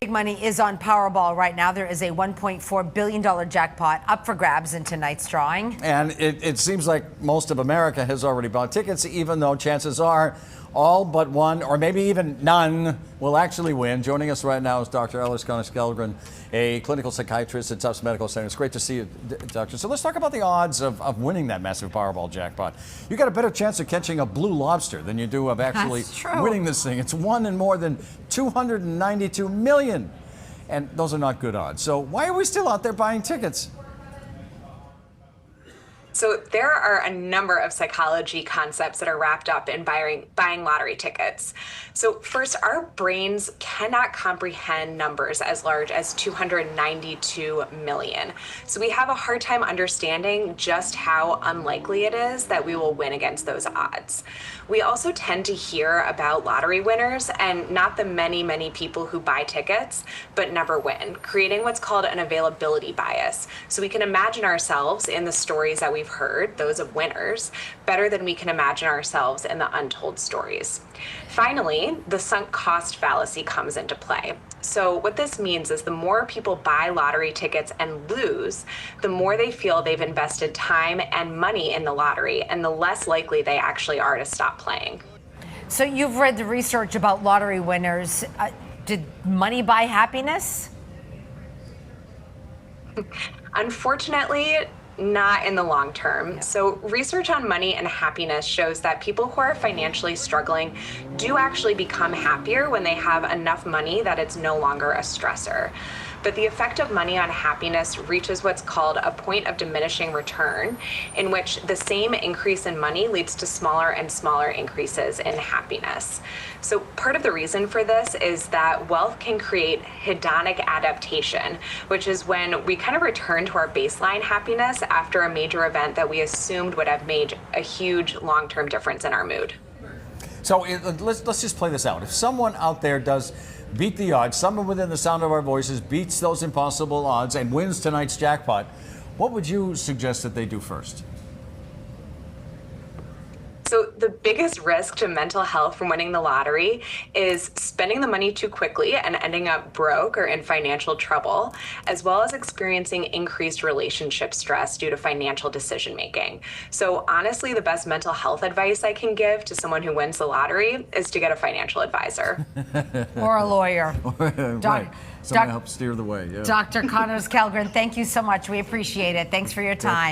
Big money is on Powerball right now. There is a $1.4 billion jackpot up for grabs in tonight's drawing. And it seems like most of America has already bought tickets, even though chances are all but one, or maybe even none, will actually win. Joining us right now is Dr. Ellis Connors-Kellgren, a clinical psychiatrist at Tufts Medical Center. It's great to see you, Doctor. So let's talk about the odds of winning that massive Powerball jackpot. You got a better chance of catching a blue lobster than you do of actually winning this thing. It's won in more than 292 million. And those are not good odds. So why are we still out there buying tickets? So there are a number of psychology concepts that are wrapped up in buying lottery tickets. So first, our brains cannot comprehend numbers as large as 292 million. So we have a hard time understanding just how unlikely it is that we will win against those odds. We also tend to hear about lottery winners and not the many people who buy tickets but never win, creating what's called an availability bias. So we can imagine ourselves in the stories that we've heard, those of winners, better than we can imagine ourselves in the untold stories. Finally, the sunk cost fallacy comes into play. So what this means is the more people buy lottery tickets and lose, the more they feel they've invested time and money in the lottery, and the less likely they actually are to stop playing. So you've read the research about lottery winners. Did money buy happiness? Unfortunately, not in the long term. So research on money and happiness shows that people who are financially struggling do actually become happier when they have enough money that it's no longer a stressor. But the effect of money on happiness reaches what's called a point of diminishing return, in which the same increase in money leads to smaller and smaller increases in happiness. So part of the reason for this is that wealth can create hedonic adaptation, which is when we kind of return to our baseline happiness after a major event that we assumed would have made a huge long-term difference in our mood. So let's just play this out. If someone out there does beat the odds, someone within the sound of our voices beats those impossible odds and wins tonight's jackpot, what would you suggest that they do first? So the biggest risk to mental health from winning the lottery is spending the money too quickly and ending up broke or in financial trouble, as well as experiencing increased relationship stress due to financial decision making. So honestly, the best mental health advice I can give to someone who wins the lottery is to get a financial advisor. Or a lawyer. Right. Someone help steer the way. Yeah. Dr. Connors-Kellgren, thank you so much. We appreciate it. Thanks for your time.